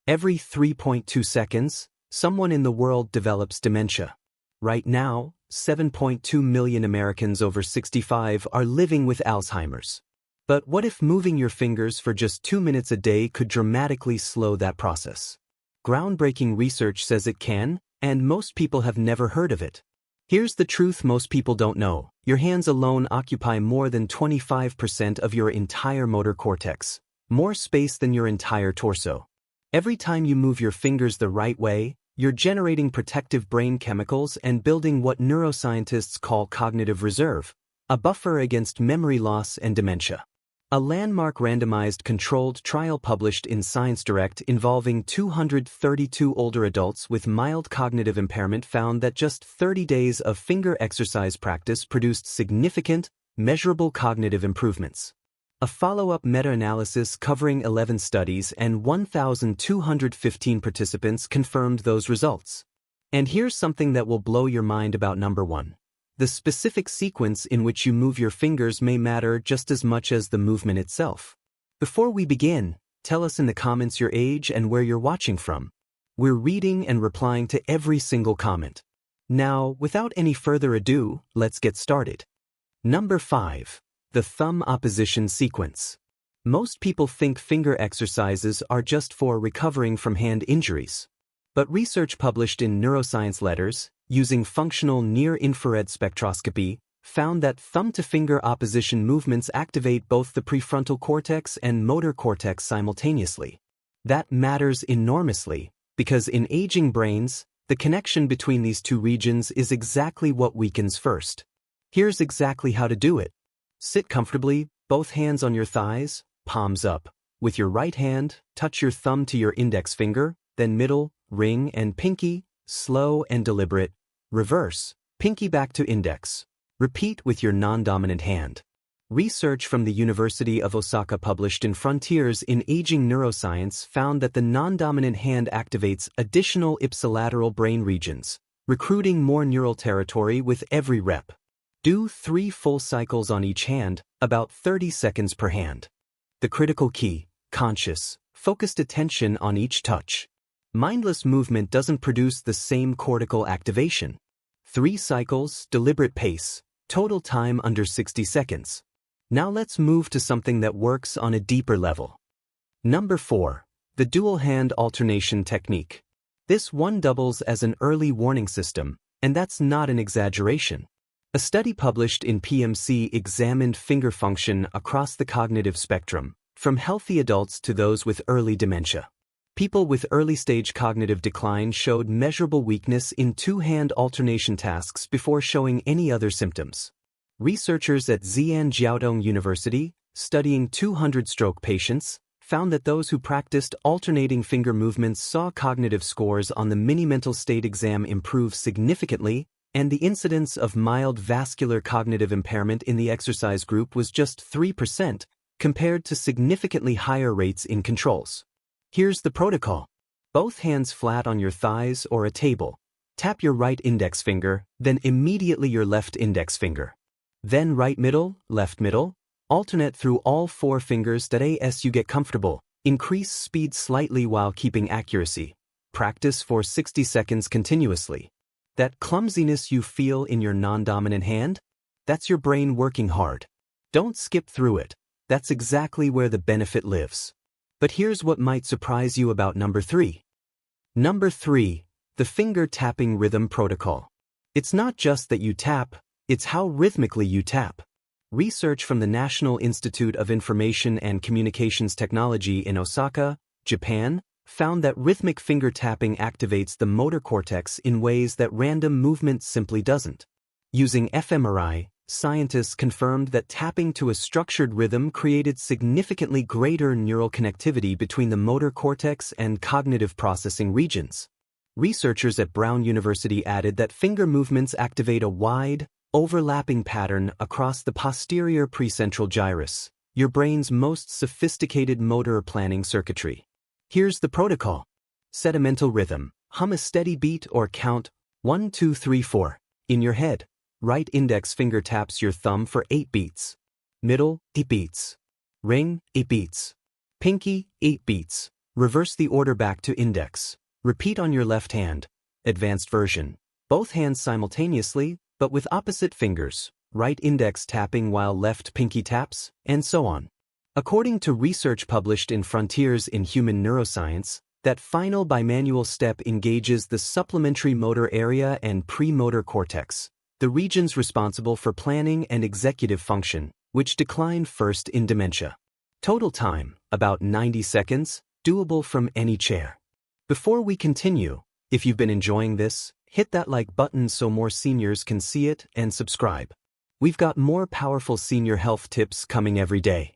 Every 3.2 seconds, someone in the world develops dementia. Right now, 7.2 million Americans over 65 are living with Alzheimer's. But what if moving your fingers for just 2 minutes a day could dramatically slow that process? Groundbreaking research says it can, and most people have never heard of it. Here's the truth most people don't know. Your hands alone occupy more than 25% of your entire motor cortex, more space than your entire torso. Every time you move your fingers the right way, you're generating protective brain chemicals and building what neuroscientists call cognitive reserve, a buffer against memory loss and dementia. A landmark randomized controlled trial published in Science Direct involving 232 older adults with mild cognitive impairment found that just 30 days of finger exercise practice produced significant, measurable cognitive improvements. A follow-up meta-analysis covering 11 studies and 1,215 participants confirmed those results. And here's something that will blow your mind about number 1. The specific sequence in which you move your fingers may matter just as much as the movement itself. Before we begin, tell us in the comments your age and where you're watching from. We're reading and replying to every single comment. Now, without any further ado, let's get started. Number 5. The thumb opposition sequence. Most people think finger exercises are just for recovering from hand injuries. But research published in Neuroscience Letters, using functional near-infrared spectroscopy, found that thumb-to-finger opposition movements activate both the prefrontal cortex and motor cortex simultaneously. That matters enormously, because in aging brains, the connection between these two regions is exactly what weakens first. Here's exactly how to do it. Sit comfortably, both hands on your thighs, palms up. With your right hand, touch your thumb to your index finger, then middle, ring, and pinky, slow and deliberate. Reverse, pinky back to index. Repeat with your non-dominant hand. Research from the University of Osaka published in Frontiers in Aging Neuroscience found that the non-dominant hand activates additional ipsilateral brain regions, recruiting more neural territory with every rep. Do 3 full cycles on each hand, about 30 seconds per hand. The critical key: conscious, focused attention on each touch. Mindless movement doesn't produce the same cortical activation. 3 cycles, deliberate pace, total time under 60 seconds. Now let's move to something that works on a deeper level. Number 4. The dual hand alternation technique. This one doubles as an early warning system, and that's not an exaggeration. A study published in PMC examined finger function across the cognitive spectrum, from healthy adults to those with early dementia. People with early-stage cognitive decline showed measurable weakness in 2-hand alternation tasks before showing any other symptoms. Researchers at Zhejiang University, studying 200 stroke patients, found that those who practiced alternating finger movements saw cognitive scores on the mini-mental state exam improve significantly, and the incidence of mild vascular cognitive impairment in the exercise group was just 3%, compared to significantly higher rates in controls. Here's the protocol. Both hands flat on your thighs or a table. Tap your right index finger, then immediately your left index finger. Then right middle, left middle. Alternate through all 4 fingers as you get comfortable. Increase speed slightly while keeping accuracy. Practice for 60 seconds continuously. That clumsiness you feel in your non-dominant hand? That's your brain working hard. Don't skip through it. That's exactly where the benefit lives. But here's what might surprise you about number 3. Number 3. The finger tapping rhythm protocol. It's not just that you tap, it's how rhythmically you tap. Research from the National Institute of Information and Communications Technology in Osaka, Japan, found that rhythmic finger tapping activates the motor cortex in ways that random movement simply doesn't. Using fMRI, scientists confirmed that tapping to a structured rhythm created significantly greater neural connectivity between the motor cortex and cognitive processing regions. Researchers at Brown University added that finger movements activate a wide, overlapping pattern across the posterior precentral gyrus, your brain's most sophisticated motor planning circuitry. Here's the protocol. Set a mental rhythm, hum a steady beat or count 1, 2, 3, 4 in your head. Right index finger taps your thumb for 8 beats. Middle, 8 beats. Ring, 8 beats. Pinky, 8 beats. Reverse the order back to index. Repeat on your left hand. Advanced version. Both hands simultaneously, but with opposite fingers. Right index tapping while left pinky taps, and so on. According to research published in Frontiers in Human Neuroscience, that final bimanual step engages the supplementary motor area and premotor cortex, the regions responsible for planning and executive function, which decline first in dementia. Total time, about 90 seconds, doable from any chair. Before we continue, if you've been enjoying this, hit that like button so more seniors can see it and subscribe. We've got more powerful senior health tips coming every day.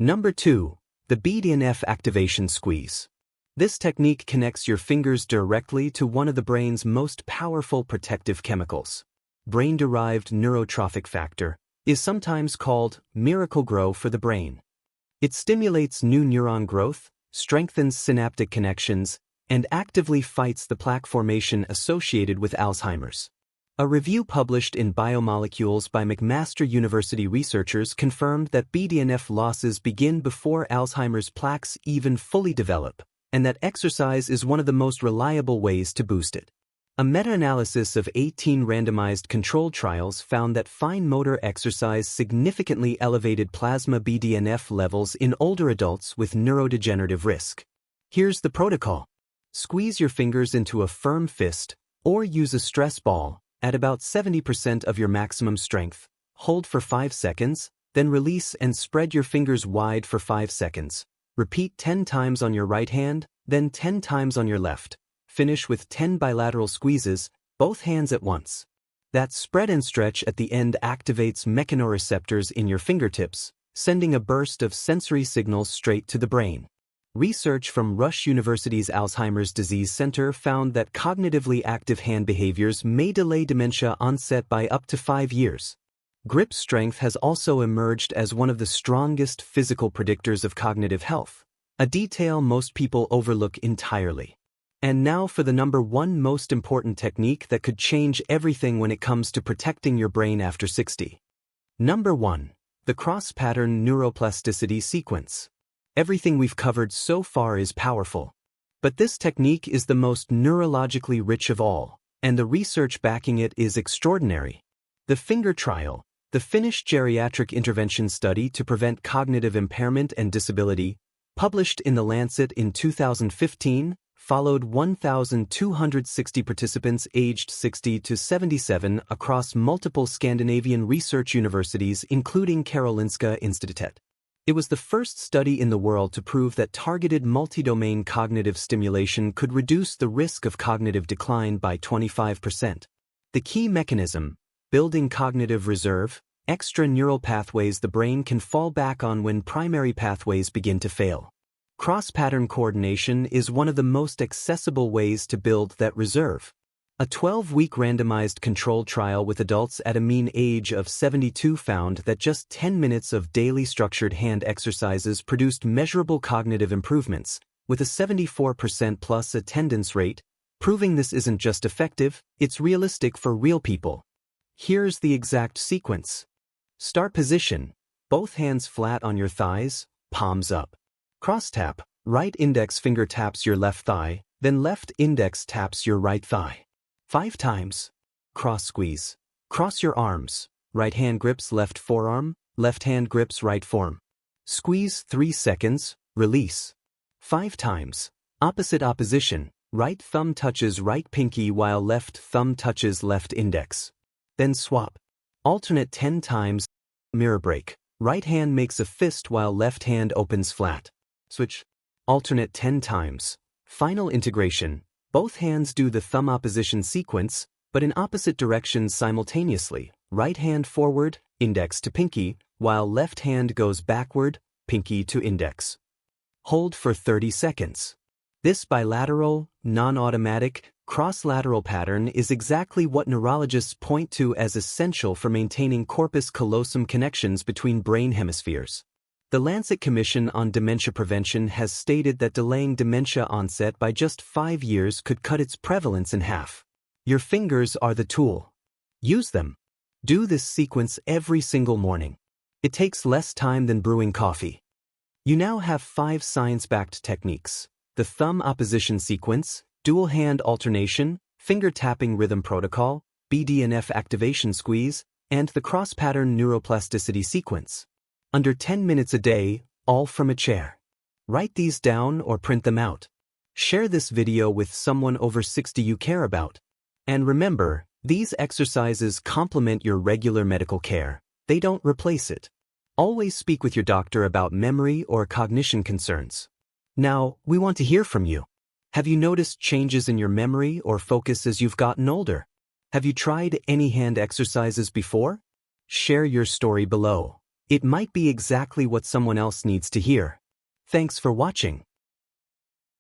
Number 2, the BDNF activation squeeze. This technique connects your fingers directly to one of the brain's most powerful protective chemicals. Brain-derived neurotrophic factor is sometimes called miracle grow for the brain. It stimulates new neuron growth, strengthens synaptic connections, and actively fights the plaque formation associated with Alzheimer's. A review published in Biomolecules by McMaster University researchers confirmed that BDNF losses begin before Alzheimer's plaques even fully develop, and that exercise is one of the most reliable ways to boost it. A meta-analysis of 18 randomized controlled trials found that fine motor exercise significantly elevated plasma BDNF levels in older adults with neurodegenerative risk. Here's the protocol. Squeeze your fingers into a firm fist, or use a stress ball, at about 70% of your maximum strength. Hold for 5 seconds, then release and spread your fingers wide for 5 seconds. Repeat 10 times on your right hand, then 10 times on your left. Finish with 10 bilateral squeezes, both hands at once. That spread and stretch at the end activates mechanoreceptors in your fingertips, sending a burst of sensory signals straight to the brain. Research from Rush University's Alzheimer's Disease Center found that cognitively active hand behaviors may delay dementia onset by up to 5 years. Grip strength has also emerged as one of the strongest physical predictors of cognitive health, a detail most people overlook entirely. And now for the number 1 most important technique that could change everything when it comes to protecting your brain after 60. Number 1. The cross-pattern neuroplasticity sequence. Everything we've covered so far is powerful. But this technique is the most neurologically rich of all, and the research backing it is extraordinary. The Finger Trial, the Finnish geriatric intervention study to prevent cognitive impairment and disability, published in The Lancet in 2015, followed 1,260 participants aged 60 to 77 across multiple Scandinavian research universities including Karolinska Institutet. It was the first study in the world to prove that targeted multi-domain cognitive stimulation could reduce the risk of cognitive decline by 25%. The key mechanism, building cognitive reserve, extra neural pathways the brain can fall back on when primary pathways begin to fail. Cross-pattern coordination is one of the most accessible ways to build that reserve. A 12-week randomized controlled trial with adults at a mean age of 72 found that just 10 minutes of daily structured hand exercises produced measurable cognitive improvements, with a 74% plus attendance rate, proving this isn't just effective, it's realistic for real people. Here's the exact sequence. Start position, both hands flat on your thighs, palms up. Cross tap, right index finger taps your left thigh, then left index taps your right thigh. 5 times. Cross squeeze. Cross your arms. Right hand grips left forearm, left hand grips right forearm. Squeeze 3 seconds, release. 5 times. Opposite opposition. Right thumb touches right pinky while left thumb touches left index. Then swap. Alternate 10 times. Mirror break. Right hand makes a fist while left hand opens flat. Switch. Alternate 10 times. Final integration. Both hands do the thumb opposition sequence, but in opposite directions simultaneously. Right hand forward, index to pinky, while left hand goes backward, pinky to index. Hold for 30 seconds. This bilateral, non-automatic, cross-lateral pattern is exactly what neurologists point to as essential for maintaining corpus callosum connections between brain hemispheres. The Lancet Commission on Dementia Prevention has stated that delaying dementia onset by just 5 years could cut its prevalence in half. Your fingers are the tool. Use them. Do this sequence every single morning. It takes less time than brewing coffee. You now have 5 science-backed techniques. the thumb opposition sequence, dual hand alternation, finger tapping rhythm protocol, BDNF activation squeeze, and the cross-pattern neuroplasticity sequence. Under 10 minutes a day, all from a chair. Write these down or print them out. Share this video with someone over 60 you care about. And remember, these exercises complement your regular medical care. They don't replace it. Always speak with your doctor about memory or cognition concerns. Now, we want to hear from you. Have you noticed changes in your memory or focus as you've gotten older? Have you tried any hand exercises before? Share your story below. It might be exactly what someone else needs to hear. Thanks for watching.